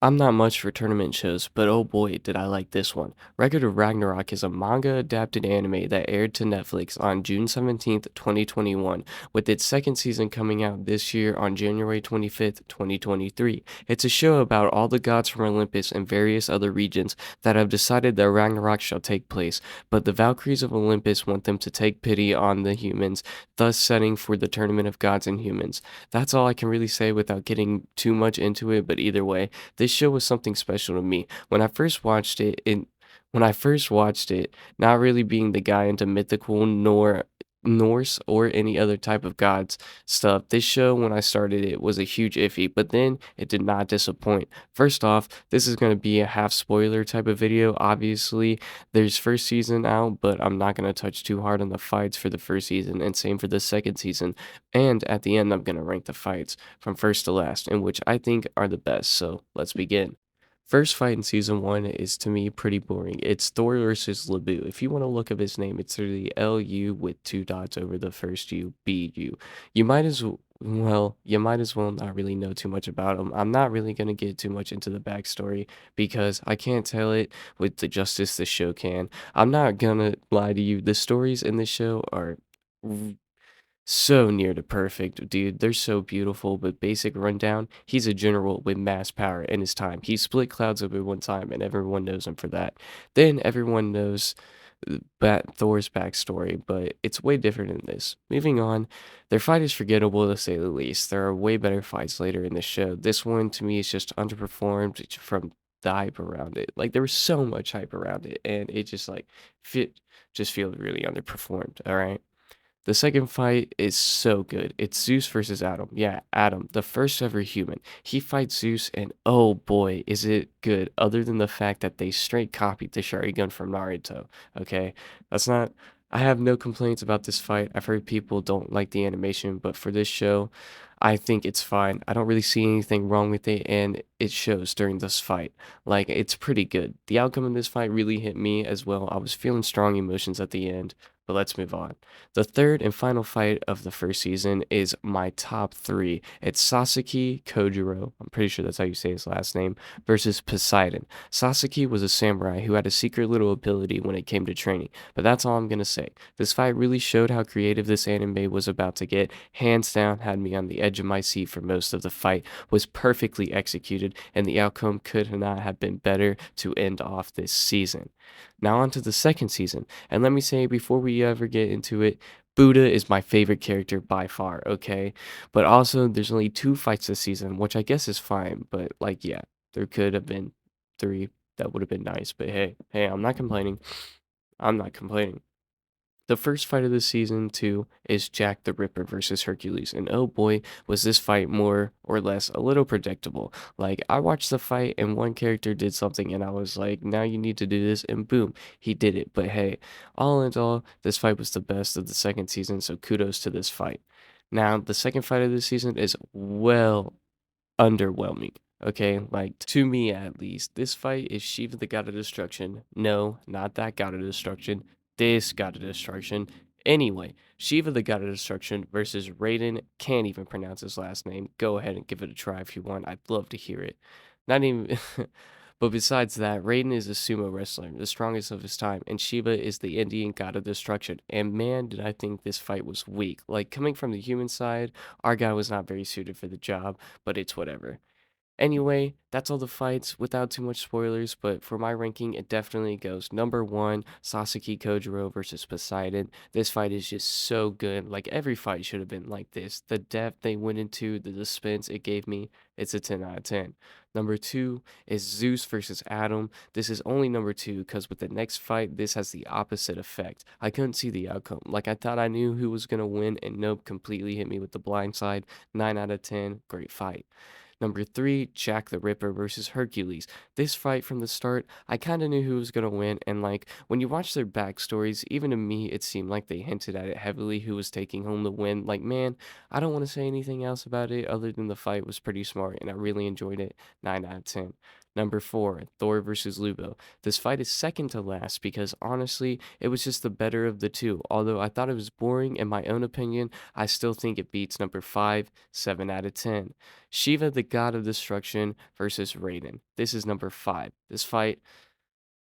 I'm not much for tournament shows, but oh boy, did I like this one. Record of Ragnarok is a manga adapted anime that aired to Netflix on June 17th, 2021, with its second season coming out this year on January 25th, 2023. It's a show about all the gods from Olympus and various other regions that have decided that Ragnarok shall take place, but the Valkyries of Olympus want them to take pity on the humans, thus setting for the tournament of gods and humans. That's all I can really say without getting too much into it, but either way, this show was something special to me. When I first watched it, not really being the guy into mythical nor Norse or any other type of gods stuff, this show when I started it was a huge iffy, but then it did not disappoint. First off, this is going to be a half spoiler type of video. Obviously, there's first season out, but I'm not going to touch too hard on the fights for the first season, and same for the second season. And at the end, I'm going to rank the fights from first to last, and which I think are the best. So let's begin. First fight in season one is to me pretty boring. It's Thor versus Lebu. If you want to look up his name, it's literally LU with two dots over the first U, BU. You might as well not really know too much about him. I'm not really going to get too much into the backstory because I can't tell it with the justice the show can. I'm not gonna lie to you. The stories in the show are so near to perfect, dude. They're so beautiful, but basic rundown, he's a general with mass power in his time. He split clouds over one time, and everyone knows him for that. Then everyone knows Thor's backstory, but it's way different in this. Moving on, their fight is forgettable to say the least. There are way better fights later in the show. This one, to me, is just underperformed from the hype around it. Like, there was so much hype around it, and it just, like, fit, just feels really underperformed, all right? The second fight is so good. It's Zeus versus Adam. Yeah, Adam, the first ever human. He fights Zeus, and oh boy, is it good. Other than the fact that they straight copied the Sharingan from Naruto. Okay, that's not. I have no complaints about this fight. I've heard people don't like the animation, but for this show, I think it's fine. I don't really see anything wrong with it, and it shows during this fight. Like, it's pretty good. The outcome of this fight really hit me as well. I was feeling strong emotions at the end, but let's move on. The third and final fight of the first season is my top three. It's Sasaki Kojiro, I'm pretty sure that's how you say his last name, versus Poseidon. Sasaki was a samurai who had a secret little ability when it came to training, but that's all I'm gonna say. This fight really showed how creative this anime was about to get. Hands down, had me on the edge of my seat for most of the fight, was perfectly executed, and the outcome could not have been better to end off this season. Now on to the second season. And let me say before we ever get into it, Buddha is my favorite character by far, okay? But also there's only two fights this season, which I guess is fine, but like yeah, there could have been three. That would have been nice, but hey, I'm not complaining. I'm not complaining. The first fight of the season two is Jack the Ripper versus Hercules, and oh boy, was this fight more or less a little predictable. Like, I watched the fight and one character did something, and I was like, now you need to do this, and boom, he did it. But hey, all in all, this fight was the best of the second season, so kudos to this fight. Now, the second fight of the season is well underwhelming. Okay, like to me at least, this fight is Shiva the God of Destruction. No, not that God of Destruction. This God of Destruction. Anyway, Shiva the God of Destruction versus Raiden. Can't even pronounce his last name. Go ahead and give it a try if you want. I'd love to hear it. Not even. But besides that, Raiden is a sumo wrestler, the strongest of his time, and Shiva is the Indian god of destruction. And man, did I think this fight was weak. Like, coming from the human side, our guy was not very suited for the job, but it's whatever. Anyway, that's all the fights without too much spoilers, but for my ranking, it definitely goes number one, Sasaki Kojiro versus Poseidon. This fight is just so good. Like, every fight should have been like this. The depth they went into, the suspense it gave me, it's a 10 out of 10. Number two is Zeus versus Adam. This is only number two because with the next fight, this has the opposite effect. I couldn't see the outcome. Like, I thought I knew who was going to win, and nope, completely hit me with the blind side. 9 out of 10, great fight. Number three, Jack the Ripper versus Hercules. This fight from the start, I kind of knew who was going to win, and like when you watch their backstories, even to me, it seemed like they hinted at it heavily who was taking home the win. Like, man, I don't want to say anything else about it other than the fight was pretty smart and I really enjoyed it. 9 out of 10. Number 4, Thor versus Lubo. This fight is second to last because honestly, it was just the better of the two. Although I thought it was boring in my own opinion, I still think it beats number 5, 7 out of 10. Shiva, the God of Destruction versus Raiden. This is number 5. This fight,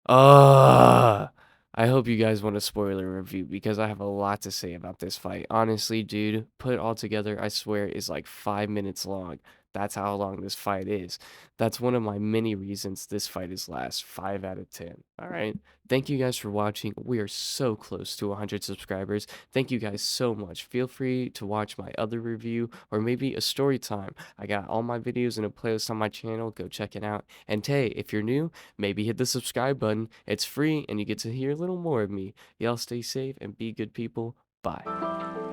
I hope you guys want a spoiler review because I have a lot to say about this fight. Honestly, dude, put it all together, I swear, is like 5 minutes long. That's how long this fight is. That's one of my many reasons this fight is last 5 out of 10. All right. Thank you guys for watching. We are so close to 100 subscribers. Thank you guys so much. Feel free to watch my other review or maybe a story time. I got all my videos in a playlist on my channel. Go check it out. And hey, if you're new, maybe hit the subscribe button. It's free and you get to hear a little more of me. Y'all stay safe and be good people. Bye.